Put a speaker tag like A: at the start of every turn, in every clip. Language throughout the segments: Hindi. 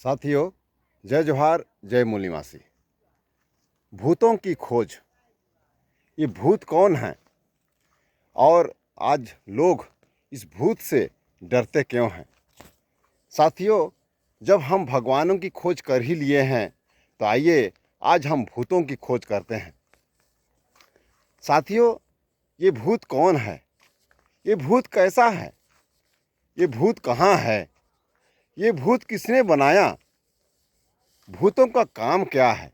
A: साथियों, जय जोहार, जय मूलिमासी। भूतों की खोज। ये भूत कौन हैं और आज लोग इस भूत से डरते क्यों हैं? साथियों, जब हम भगवानों की खोज कर ही लिए हैं तो आइए आज हम भूतों की खोज करते हैं। साथियों, ये भूत कौन है? ये भूत कैसा है? ये भूत कहाँ है? ये भूत किसने बनाया? भूतों का काम क्या है?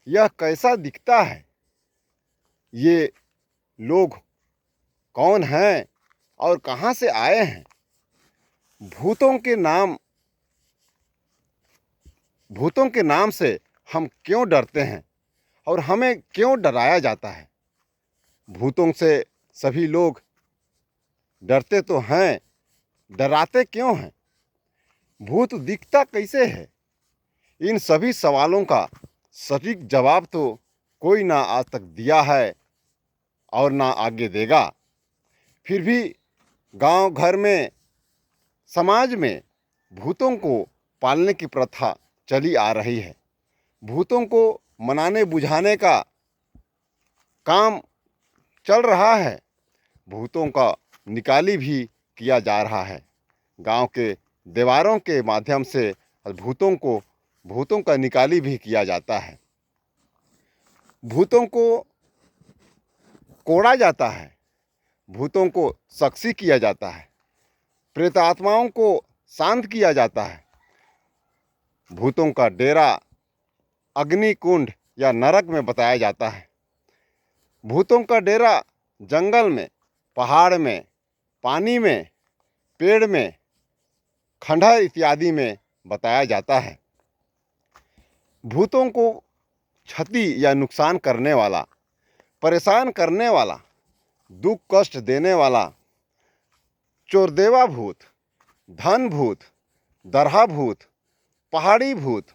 A: यह कैसा दिखता है? ये लोग कौन हैं और कहाँ से आए हैं? भूतों के नाम से हम क्यों डरते हैं और हमें क्यों डराया जाता है? भूतों से सभी लोग डरते तो हैं, डराते क्यों हैं? भूत दिखता कैसे है? इन सभी सवालों का सटीक जवाब तो कोई ना आज तक दिया है और ना आगे देगा। फिर भी गांव घर में, समाज में भूतों को पालने की प्रथा चली आ रही है। भूतों को मनाने बुझाने का काम चल रहा है। भूतों का निकाली भी किया जा रहा है। गांव के दीवारों के माध्यम से भूतों का निकाली भी किया जाता है। भूतों को कोड़ा जाता है। भूतों को साक्षी किया जाता है। प्रेत आत्माओं को शांत किया जाता है। भूतों का डेरा अग्निकुंड या नरक में बताया जाता है। भूतों का डेरा जंगल में, पहाड़ में, पानी में, पेड़ में, खंडहर इत्यादि में बताया जाता है। भूतों को क्षति या नुकसान करने वाला, परेशान करने वाला, दुख कष्ट देने वाला चोरदेवा भूत, धन भूत, दरहा भूत, पहाड़ी भूत,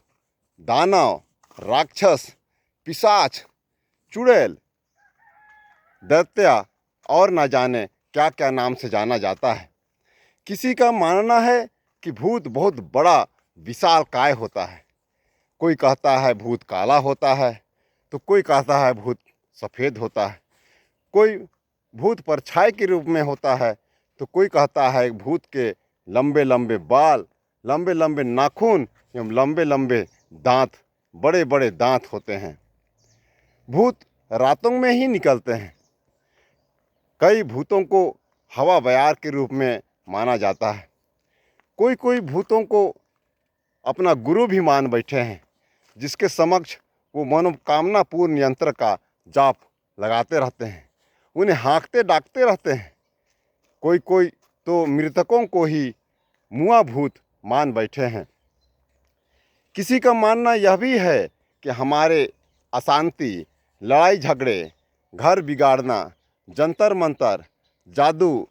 A: दानव, राक्षस, पिशाच, चुड़ैल, दैत्य और न जाने क्या क्या नाम से जाना जाता है। किसी का मानना है कि भूत बहुत बड़ा विशालकाय होता है। कोई कहता है भूत काला होता है, तो कोई कहता है भूत सफ़ेद होता है। कोई भूत परछाई के रूप में होता है, तो कोई कहता है भूत के लंबे लंबे बाल, लंबे लंबे नाखून एवं लंबे लंबे दांत, बड़े बड़े दांत होते हैं। भूत रातों में ही निकलते हैं। कई भूतों को हवा बयार के रूप में माना जाता है। कोई कोई भूतों को अपना गुरु भी मान बैठे हैं, जिसके समक्ष वो मनोकामना पूर्ण यंत्र का जाप लगाते रहते हैं, उन्हें हाँकते डाकते रहते हैं। कोई कोई तो मृतकों को ही मुआ भूत मान बैठे हैं। किसी का मानना यह भी है कि हमारे अशांति, लड़ाई झगड़े, घर बिगाड़ना, जंतर मंतर, जादू,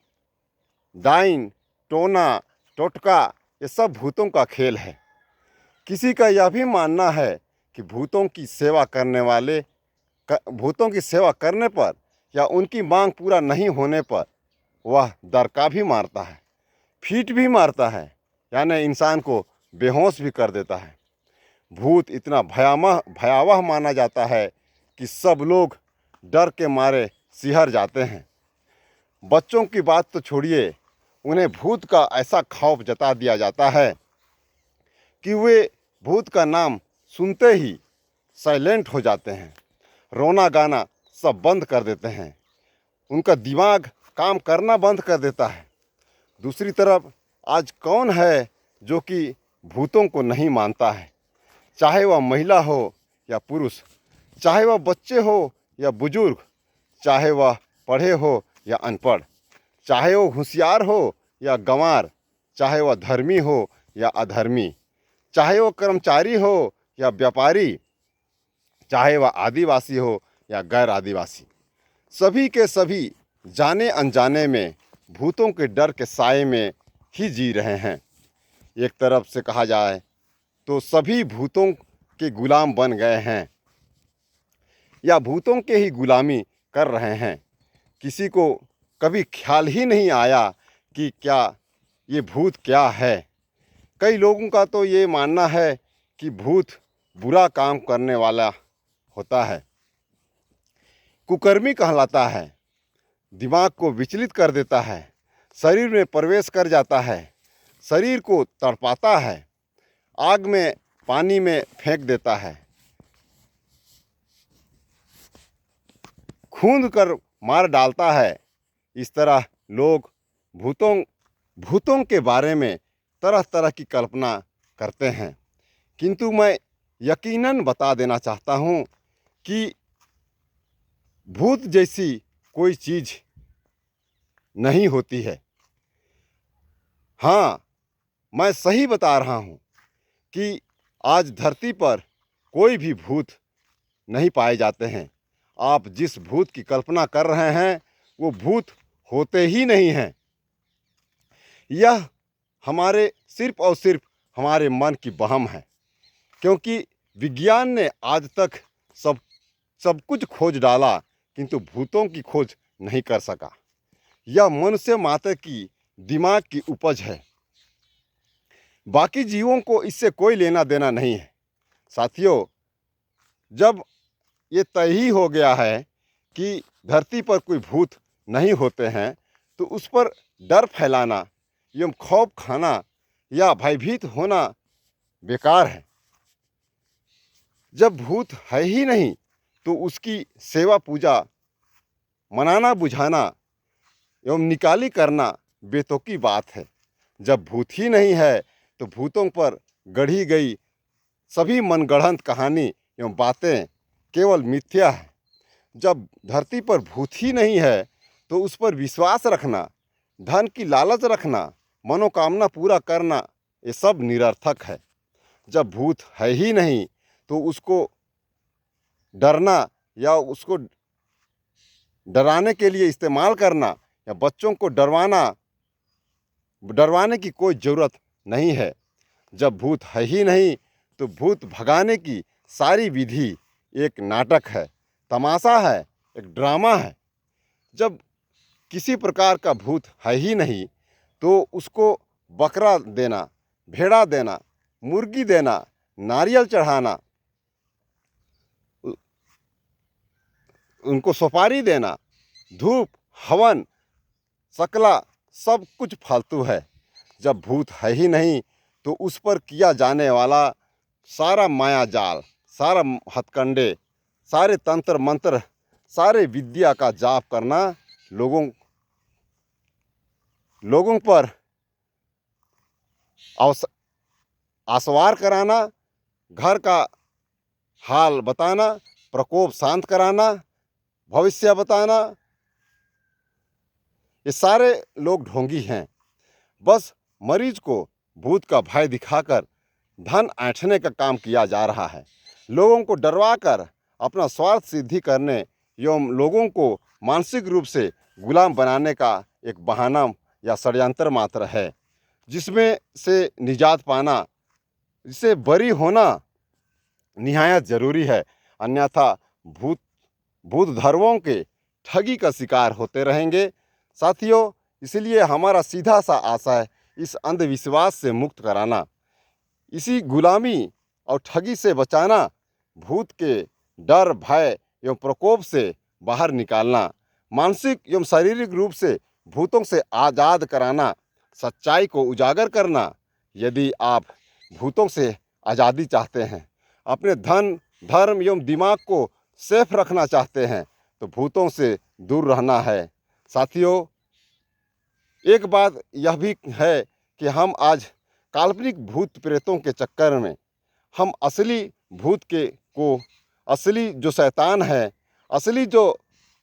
A: डाइन, टोना, टोटका, ये सब भूतों का खेल है। किसी का यह भी मानना है कि भूतों की सेवा करने पर या उनकी मांग पूरा नहीं होने पर वह दरका भी मारता है, फीट भी मारता है, यानी इंसान को बेहोश भी कर देता है। भूत इतना भयावह माना जाता है कि सब लोग डर के मारे सिहर जाते हैं। बच्चों की बात तो छोड़िए, उन्हें भूत का ऐसा खौफ जता दिया जाता है कि वे भूत का नाम सुनते ही साइलेंट हो जाते हैं, रोना गाना सब बंद कर देते हैं, उनका दिमाग काम करना बंद कर देता है। दूसरी तरफ आज कौन है जो कि भूतों को नहीं मानता है? चाहे वह महिला हो या पुरुष, चाहे वह बच्चे हो या बुजुर्ग, चाहे वह पढ़े हो या अनपढ़, चाहे वह होशियार हो या गंवार, चाहे वह धर्मी हो या अधर्मी, चाहे वह कर्मचारी हो या व्यापारी, चाहे वह आदिवासी हो या गैर आदिवासी, सभी के सभी जाने अनजाने में भूतों के डर के साए में ही जी रहे हैं। एक तरफ से कहा जाए तो सभी भूतों के गुलाम बन गए हैं या भूतों के ही गुलामी कर रहे हैं। किसी को कभी ख्याल ही नहीं आया कि क्या ये भूत क्या है। कई लोगों का तो ये मानना है कि भूत बुरा काम करने वाला होता है, कुकर्मी कहलाता है, दिमाग को विचलित कर देता है, शरीर में प्रवेश कर जाता है, शरीर को तड़पाता है, आग में पानी में फेंक देता है, खूंद कर मार डालता है। इस तरह लोग भूतों के बारे में तरह तरह की कल्पना करते हैं, किंतु मैं यकीनन बता देना चाहता हूँ कि भूत जैसी कोई चीज़ नहीं होती है। हाँ, मैं सही बता रहा हूँ कि आज धरती पर कोई भी भूत नहीं पाए जाते हैं। आप जिस भूत की कल्पना कर रहे हैं वो भूत होते ही नहीं हैं। यह हमारे सिर्फ और सिर्फ हमारे मन की वहम है, क्योंकि विज्ञान ने आज तक सब कुछ खोज डाला, किंतु भूतों की खोज नहीं कर सका। यह मनुष्य मात्र की दिमाग की उपज है। बाकी जीवों को इससे कोई लेना देना नहीं है। साथियों, जब ये तय ही हो गया है कि धरती पर कोई भूत नहीं होते हैं, तो उस पर डर फैलाना एवं खौफ खाना या भयभीत होना बेकार है। जब भूत है ही नहीं तो उसकी सेवा पूजा, मनाना बुझाना एवं निकाली करना बेतुकी बात है। जब भूत ही नहीं है तो भूतों पर गढ़ी गई सभी मनगढ़ंत कहानी एवं बातें केवल मिथ्या है। जब धरती पर भूत ही नहीं है तो उस पर विश्वास रखना, धन की लालच रखना, मनोकामना पूरा करना, ये सब निरर्थक है। जब भूत है ही नहीं तो उसको डरना या उसको डराने के लिए इस्तेमाल करना या बच्चों को डरवाने की कोई ज़रूरत नहीं है। जब भूत है ही नहीं तो भूत भगाने की सारी विधि एक नाटक है, तमाशा है, एक ड्रामा है। जब किसी प्रकार का भूत है ही नहीं तो उसको बकरा देना, भेड़ा देना, मुर्गी देना, नारियल चढ़ाना, उनको सुपारी देना, धूप, हवन, शकला, सब कुछ फालतू है। जब भूत है ही नहीं तो उस पर किया जाने वाला सारा माया जाल, सारा हथकंडे, सारे तंत्र मंत्र, सारे विद्या का जाप करना, लोगों पर आसवार कराना, घर का हाल बताना, प्रकोप शांत कराना, भविष्य बताना, ये सारे लोग ढोंगी हैं। बस मरीज को भूत का भय दिखाकर धन ऐंठने का काम किया जा रहा है। लोगों को डरवा कर अपना स्वार्थ सिद्धि करने एवं लोगों को मानसिक रूप से गुलाम बनाने का एक बहाना या षड्यंत्र मात्र है, जिसमें से निजात पाना, इससे बरी होना निहायत ज़रूरी है। अन्यथा भूत धर्मों के ठगी का शिकार होते रहेंगे। साथियों, इसलिए हमारा सीधा सा आशय इस अंधविश्वास से मुक्त कराना, इसी गुलामी और ठगी से बचाना, भूत के डर, भय एवं प्रकोप से बाहर निकालना, मानसिक एवं शारीरिक रूप से भूतों से आज़ाद कराना, सच्चाई को उजागर करना। यदि आप भूतों से आज़ादी चाहते हैं, अपने धन, धर्म एवं दिमाग को सेफ रखना चाहते हैं, तो भूतों से दूर रहना है। साथियों, एक बात यह भी है कि हम आज काल्पनिक भूत प्रेतों के चक्कर में हम असली भूत असली जो शैतान है, असली जो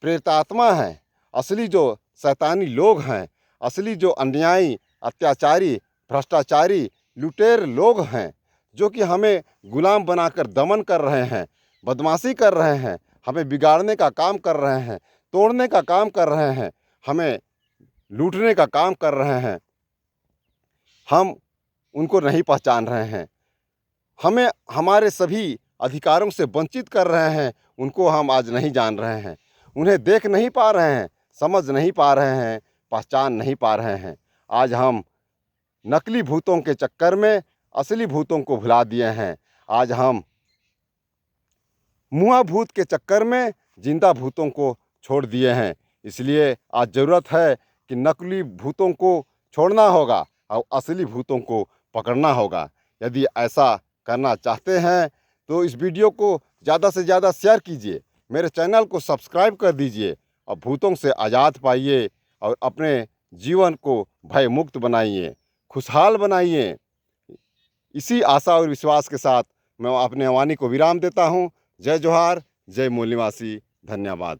A: प्रेतात्मा है, असली जो शैतानी लोग हैं, असली जो अन्यायी, अत्याचारी, भ्रष्टाचारी, लुटेर लोग हैं, जो कि हमें गुलाम बनाकर दमन कर रहे हैं, बदमाशी कर रहे हैं, हमें बिगाड़ने का काम कर रहे हैं, तोड़ने का काम कर रहे हैं, हमें लूटने का काम कर रहे हैं, हम उनको नहीं पहचान रहे हैं। हमें हमारे सभी अधिकारों से वंचित कर रहे हैं, उनको हम आज नहीं जान रहे हैं, उन्हें देख नहीं पा रहे हैं, समझ नहीं पा रहे हैं, पहचान नहीं पा रहे हैं। आज हम नकली भूतों के चक्कर में असली भूतों को भुला दिए हैं। आज हम मुआ भूत के चक्कर में जिंदा भूतों को छोड़ दिए हैं। इसलिए आज ज़रूरत है कि नकली भूतों को छोड़ना होगा और असली भूतों को पकड़ना होगा। यदि ऐसा करना चाहते हैं तो इस वीडियो को ज़्यादा से ज़्यादा शेयर कीजिए, मेरे चैनल को सब्सक्राइब कर दीजिए और भूतों से आज़ाद पाइए और अपने जीवन को भय मुक्त बनाइए, खुशहाल बनाइए। इसी आशा और विश्वास के साथ मैं अपने वाणी को विराम देता हूँ। जय जोहार, जय मूल निवासी, धन्यवाद।